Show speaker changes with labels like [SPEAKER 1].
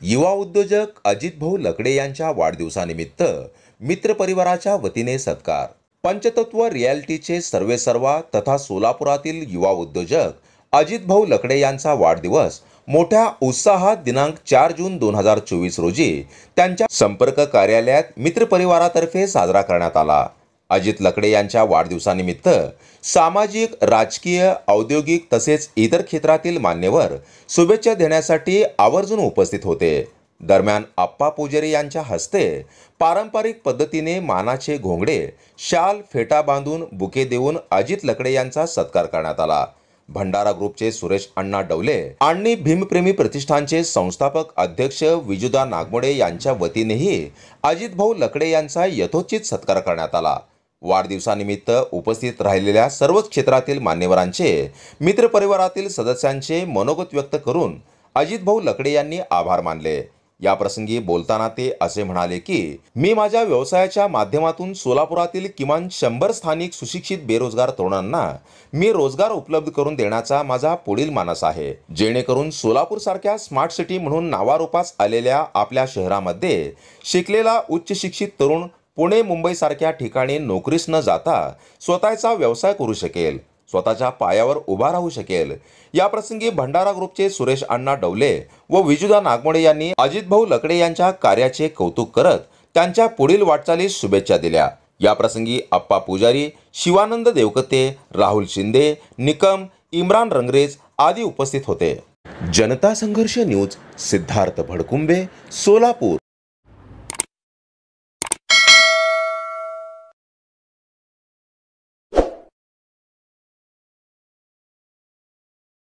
[SPEAKER 1] युवा उद्योजक अजितभाऊ लकडे यांच्या वाढदिवसानिमित्त मित्रपरिवाराच्या वतीने सत्कार। पंचतत्व रियालिटीचे सर्वेसर्वा तथा सोलापुरातील युवा उद्योजक अजितभाऊ लकडे यांचा वाढदिवस मोठ्या उत्साहात दिनांक 4 जून 2024 रोजी त्यांच्या संपर्क कार्यालयात मित्रपरिवारातर्फे साजरा करण्यात आला। अजित लकडे यांच्या वाढदिवसानिमित्त सामाजिक, राजकीय, औद्योगिक तसेच इतर क्षेत्रातील मान्यवर शुभेच्छा देण्यासाठी आवर्जून उपस्थित होते। दरम्यान आप्पा पुजारी यांच्या हस्ते पारंपरिक पद्धतीने मानाचे घोंगडे, शाल, फेटा बांधून बुके देऊन अजित लकडे यांचा सत्कार करण्यात आला। भंडारा ग्रुपचे सुरेश अण्णा डवले आणि भीमप्रेमी प्रतिष्ठानचे संस्थापक अध्यक्ष विजुदा नागमोडे यांच्या वतीनेही अजितभाऊ लकडे यांचा यथोचित सत्कार करण्यात आला। वाढदिवसानिमित्त उपस्थित राहिलेल्या सर्वच क्षेत्रातील मान्यवरांचे, मित्रपरिवारातील सदस्यांचे मनोगत व्यक्त करून अजितभाऊ लकडे यांनी आभार मानले। या प्रसंगी बोलताना ते असे म्हणाले की मी माझ्या व्यवसायाच्या माध्यमातून सोलापुरातील किमान 100 स्थानिक सुशिक्षित बेरोजगार तरुणांना मी रोजगार उपलब्ध करून देण्याचा माझा पुढील मानस आहे, जेणेकरून सोलापूर सारख्या स्मार्ट सिटी म्हणून नावारूपास आलेल्या आपल्या शहरामध्ये शिकलेला उच्च शिक्षित तरुण पुणे, मुंबई सारख्या ठिकाणी नोकरीस न जाता स्वतःचा व्यवसाय करू शकेल, स्वतःच्या पायावर उभा राहू शकेल। या प्रसंगी भंडारा ग्रुपचे सुरेश अण्णा डवले व विजुदा नागमोडे यांनी अजितभाऊ लकडे यांच्या कार्याचे कौतुक करत त्यांच्या पुढील वाटचालीस शुभेच्छा दिल्या। या प्रसंगी आप्पा पुजारी, शिवानंद देवकते, राहुल शिंदे, निकम, इम्रान रंगरेज आदी उपस्थित होते। जनता संघर्ष न्यूज, सिद्धार्थ भडकुंबे, सोलापूर।